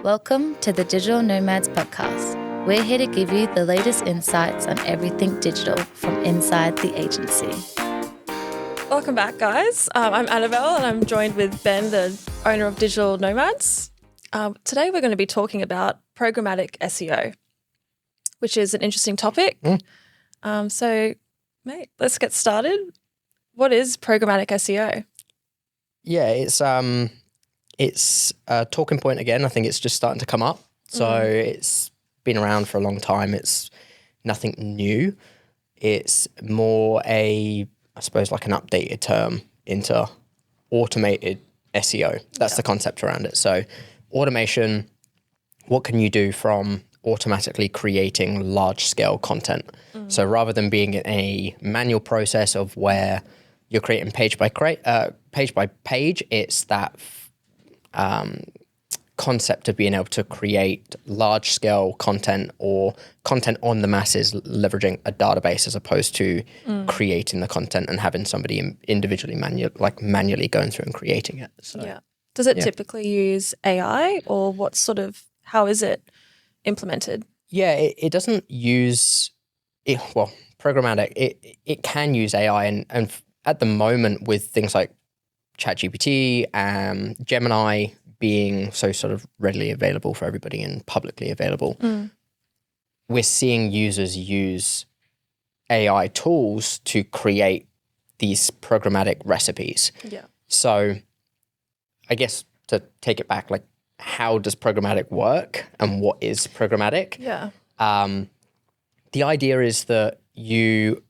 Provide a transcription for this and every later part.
Welcome to the Digital Nomads Podcast. We're here to give you the latest insights on everything digital from inside the agency. Welcome back, guys. I'm Annabelle and I'm joined with Ben, the owner of Digital Nomads. Today we're going to be talking about programmatic SEO, which is an interesting topic. So, mate, let's get started. What is programmatic SEO? Yeah, it's a talking point again. I think it's just starting to come up. So it's been around for a long time. It's nothing new. It's more I suppose, like an updated term into automated SEO. That's the concept around it. So automation, what can you do from automatically creating large scale content? So rather than being a manual process of where you're creating page by page, it's that concept of being able to create large scale content or content on the masses, leveraging a database as opposed to creating the content and having somebody individually manually going through and creating it. So, Yeah. Does it typically use AI or how is it implemented? Yeah, it doesn't use it. Well, programmatic, it can use AI and at the moment with things like ChatGPT and Gemini being so sort of readily available for everybody and publicly available, we're seeing users use AI tools to create these programmatic recipes. Yeah. So I guess to take it back, like how does programmatic work and what is programmatic? Yeah. The idea is that you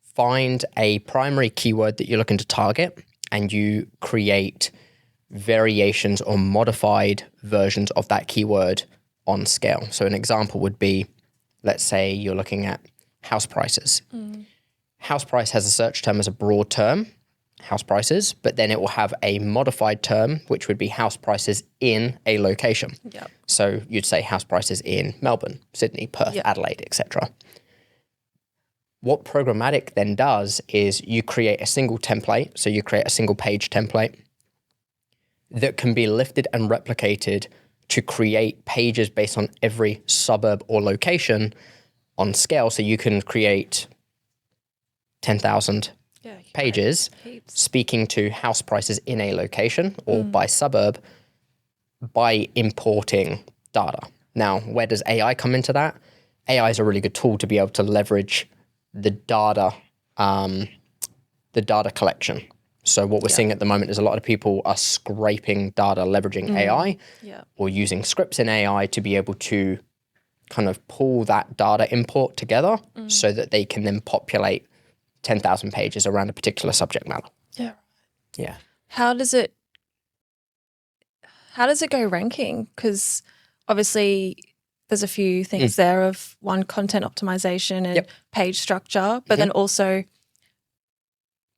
find a primary keyword that you're looking to target and you create variations or modified versions of that keyword on scale. So an example would be, let's say you're looking at house prices. House price has a search term as a broad term, house prices, but then it will have a modified term, which would be house prices in a location. Yep. So you'd say house prices in Melbourne, Sydney, Perth, Adelaide, etc. What programmatic then does is you create a single template. So you create a single page template that can be lifted and replicated to create pages based on every suburb or location on scale. So you can create 10,000 pages speaking to house prices in a location or by suburb by importing data. Now, where does AI come into that? AI is a really good tool to be able to leverage the data collection. So what we're seeing at the moment is a lot of people are scraping data, leveraging AI or using scripts in AI to be able to kind of pull that data import together so that they can then populate 10,000 pages around a particular subject matter. Yeah. Yeah. How does it go ranking? Because obviously there's a few things there of one, content optimization and page structure, but then also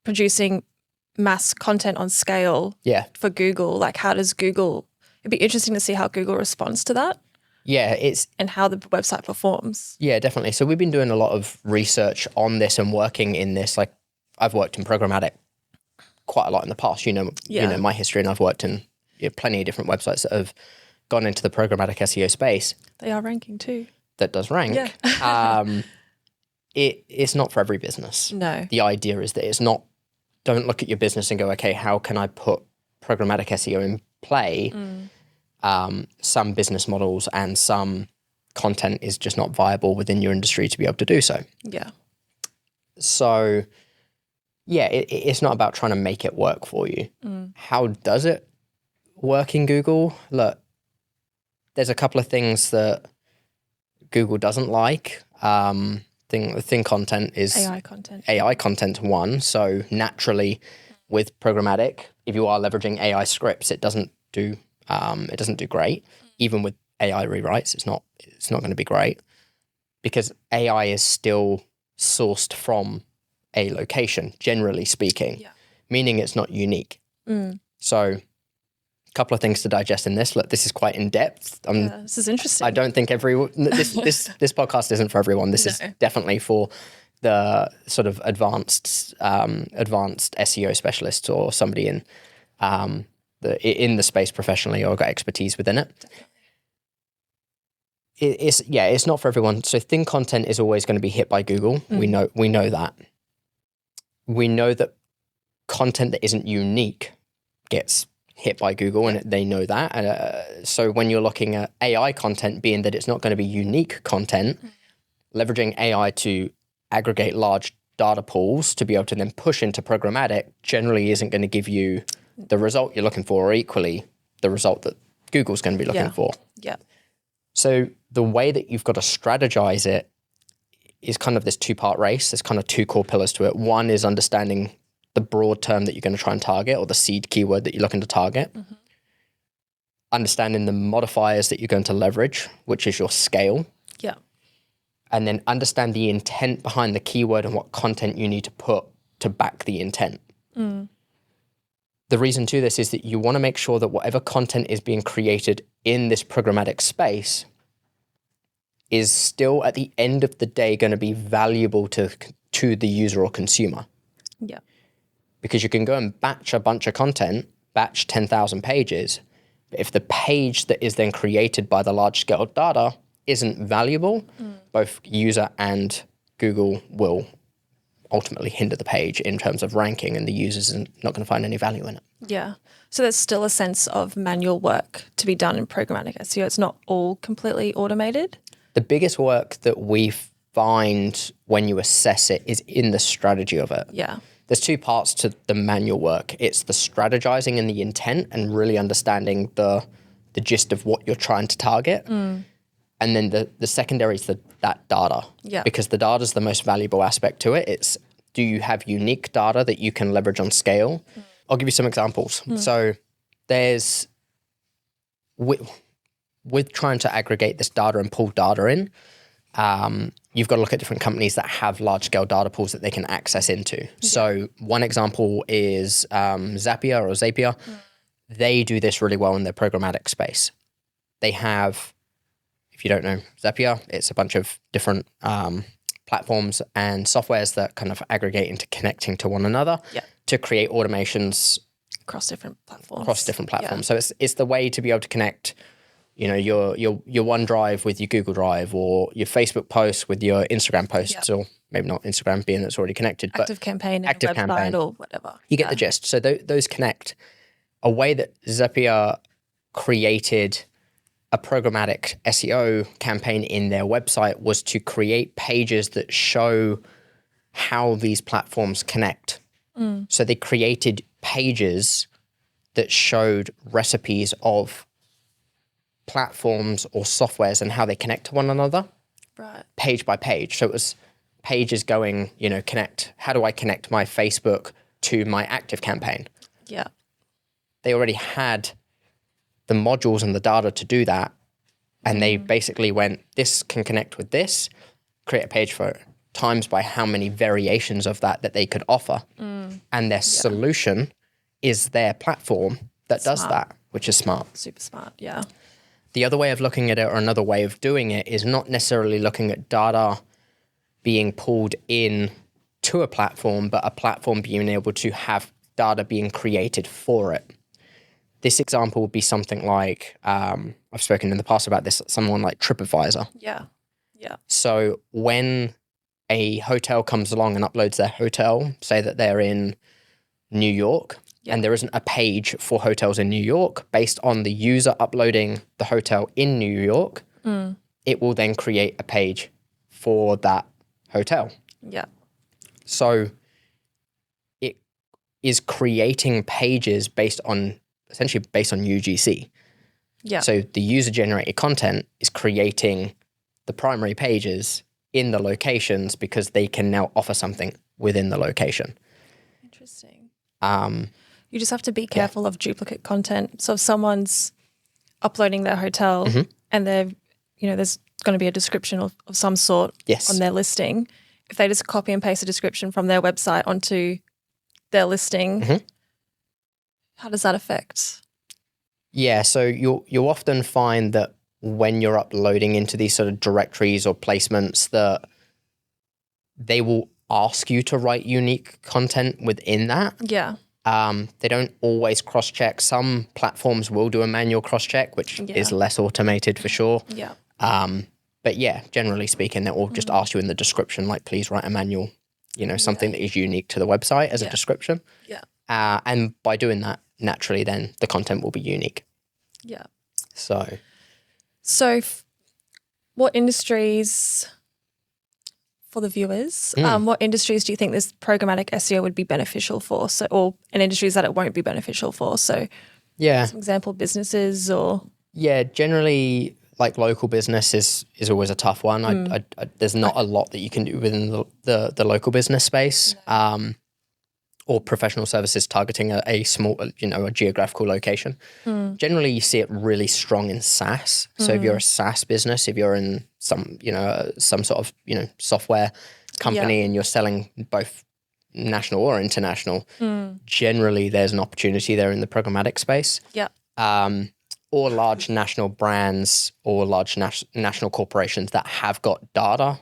producing mass content on scale for Google. Like how does Google, it'd be interesting to see how Google responds to that. Yeah, and how the website performs. Yeah, definitely. So we've been doing a lot of research on this and working in this. Like I've worked in programmatic quite a lot in the past. You know my history, and I've worked in plenty of different websites that have gone into the programmatic SEO space. They are ranking too. That does rank. Yeah. It's not for every business. No. The idea is that it's not. Don't look at your business and go, okay, how can I put programmatic SEO in play? Some business models and some content is just not viable within your industry to be able to do so. Yeah. So, yeah, it's not about trying to make it work for you. How does it work in Google? Look, there's a couple of things that Google doesn't like. Thing content is AI content one. So naturally, with programmatic, if you are leveraging AI scripts, it doesn't do great. Even with AI rewrites, it's not going to be great because AI is still sourced from a location, generally speaking, meaning it's not unique. So a couple of things to digest in this. Look, this is quite in depth. This is interesting. I don't think this podcast isn't for everyone. This is definitely for the sort of advanced SEO specialist or somebody in the space professionally or got expertise within it. it's not for everyone. So thin content is always going to be hit by Google. We know that. We know that content that isn't unique gets hit by Google, and they know that. So when you're looking at AI content, being that it's not going to be unique content, leveraging AI to aggregate large data pools to be able to then push into programmatic generally isn't going to give you the result you're looking for, or equally the result that Google's going to be looking for. Yeah. So the way that you've got to strategize it is kind of this two-part race. There's kind of two core pillars to it. One is understanding the broad term that you're going to try and target, or the seed keyword that you're looking to target. Understanding the modifiers that you're going to leverage, which is your scale. Yeah. And then understand the intent behind the keyword and what content you need to put to back the intent. The reason to this is that you want to make sure that whatever content is being created in this programmatic space is still at the end of the day going to be valuable to the user or consumer. Yeah. Because you can go and batch a bunch of content, batch 10,000 pages, but if the page that is then created by the large-scale data isn't valuable, both user and Google will ultimately hinder the page in terms of ranking, and the user's not going to find any value in it. Yeah. So there's still a sense of manual work to be done in programmatic SEO. It's not all completely automated. The biggest work that we find when you assess it is in the strategy of it. Yeah. There's two parts to the manual work. It's the strategizing and the intent, and really understanding the gist of what you're trying to target. And then the secondary is that data. Yeah. Because the data is the most valuable aspect to it. It's, do you have unique data that you can leverage on scale? I'll give you some examples. So there's, with trying to aggregate this data and pull data in, you've got to look at different companies that have large-scale data pools that they can access into. So one example is Zapier. They do this really well in their programmatic space. They have, if you don't know Zapier, it's a bunch of different platforms and softwares that kind of aggregate into connecting to one another to create automations Across different platforms. So it's the way to be able to connect, you know, your OneDrive with your Google Drive, or your Facebook posts with your Instagram posts, or maybe not Instagram, being that's already connected. Active campaign, active campaign, or whatever. You get the gist. So those connect. A way that Zapier created a programmatic SEO campaign in their website was to create pages that show how these platforms connect. So they created pages that showed recipes of platforms or softwares and how they connect to one another, page by page. So it was pages going, you know, how do I connect my Facebook to my active campaign? Yeah. They already had the modules and the data to do that. And they basically went, this can connect with this, create a page for it, times by how many variations of that they could offer. And their solution is their platform that does that, which is smart. Super smart, yeah. The other way of looking at it, or another way of doing it, is not necessarily looking at data being pulled in to a platform, but a platform being able to have data being created for it. This example would be something like, I've spoken in the past about this, someone like TripAdvisor. Yeah. So when a hotel comes along and uploads their hotel, say that they're in New York, and there isn't a page for hotels in New York, based on the user uploading the hotel in New York, it will then create a page for that hotel. Yeah. So it is creating pages essentially based on UGC. Yeah. So the user-generated content is creating the primary pages in the locations because they can now offer something within the location. Interesting. You just have to be careful of duplicate content. So if someone's uploading their hotel and they're, you know, there's going to be a description of some sort on their listing, if they just copy and paste a description from their website onto their listing, how does that affect? Yeah, so you'll often find that when you're uploading into these sort of directories or placements, that they will ask you to write unique content within that. Yeah. They don't always cross-check. Some platforms will do a manual cross-check, which is less automated for sure. Yeah. But yeah, generally speaking, it will just ask you in the description, like, please write a manual, something that is unique to the website as a description. Yeah. And by doing that, naturally, then the content will be unique. Yeah. So what industries, for the viewers, what industries do you think this programmatic SEO would be beneficial for? So, or in industries that it won't be beneficial for? So, some example businesses or generally, like local business is always a tough one. There's not a lot that you can do within the local business space, or professional services targeting a small, a geographical location. Generally, you see it really strong in SaaS. So if you're a SaaS business, if you're in some sort of, software company and you're selling both national or international, generally there's an opportunity there in the programmatic space. Yeah. Or large national brands or large national corporations that have got data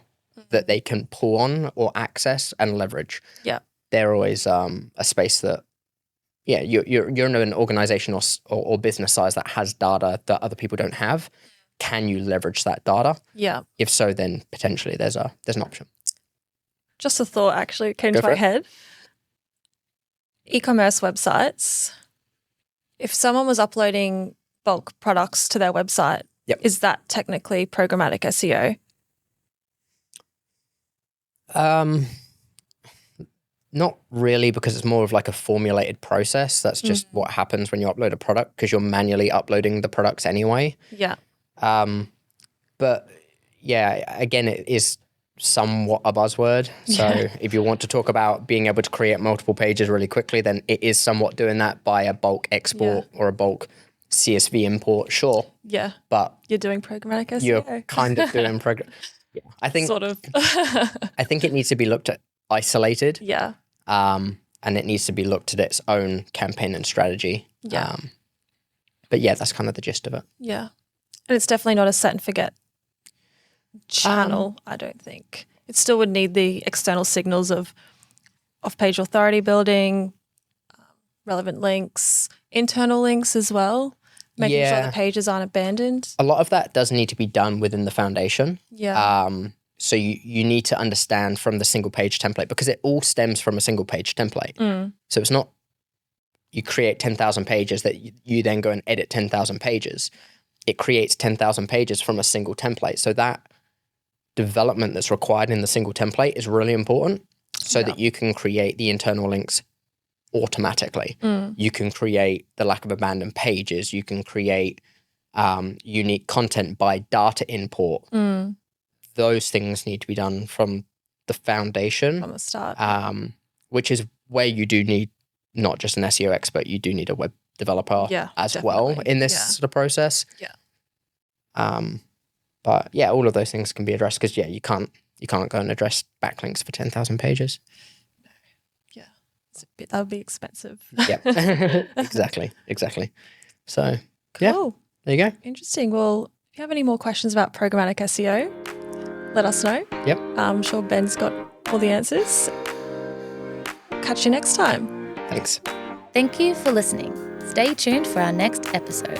that they can pull on or access and leverage. Yeah. They're always a space that, you're in an organization or business size that has data that other people don't have. Can you leverage that data? Yeah. If so, then potentially there's an option. Just a thought actually came to my head. E-commerce websites, if someone was uploading bulk products to their website, is that technically programmatic SEO? Not really, because it's more of like a formulated process. That's just what happens when you upload a product, because you're manually uploading the products anyway. Yeah. But yeah, again, it is somewhat a buzzword. So if you want to talk about being able to create multiple pages really quickly, then it is somewhat doing that by a bulk export or a bulk CSV import, sure. Yeah. But you're doing programmatic SEO. You're kind of doing I think sort of. I think it needs to be looked at isolated. Yeah. And it needs to be looked at its own campaign and strategy. Yeah. But yeah, that's kind of the gist of it. Yeah. And it's definitely not a set and forget channel, I don't think. It still would need the external signals of off-page authority building, relevant links, internal links as well, making sure the pages aren't abandoned. A lot of that does need to be done within the foundation. Yeah. So you need to understand from the single page template, because it all stems from a single page template. So it's not you create 10,000 pages that you then go and edit 10,000 pages. It creates 10,000 pages from a single template. So that development that's required in the single template is really important, so that you can create the internal links automatically. You can create the lack of abandoned pages. You can create unique content by data import. Those things need to be done from the foundation. From the start. Which is where you do need not just an SEO expert, you do need a web developer as well in this sort of process. Yeah. But yeah, all of those things can be addressed, because you can't go and address backlinks for 10,000 pages. No. Yeah. That would be expensive. Yeah. Exactly. So cool. There you go. Interesting. Well, if you have any more questions about programmatic SEO, let us know. Yep. I'm sure Ben's got all the answers. Catch you next time. Thanks. Thank you for listening. Stay tuned for our next episode.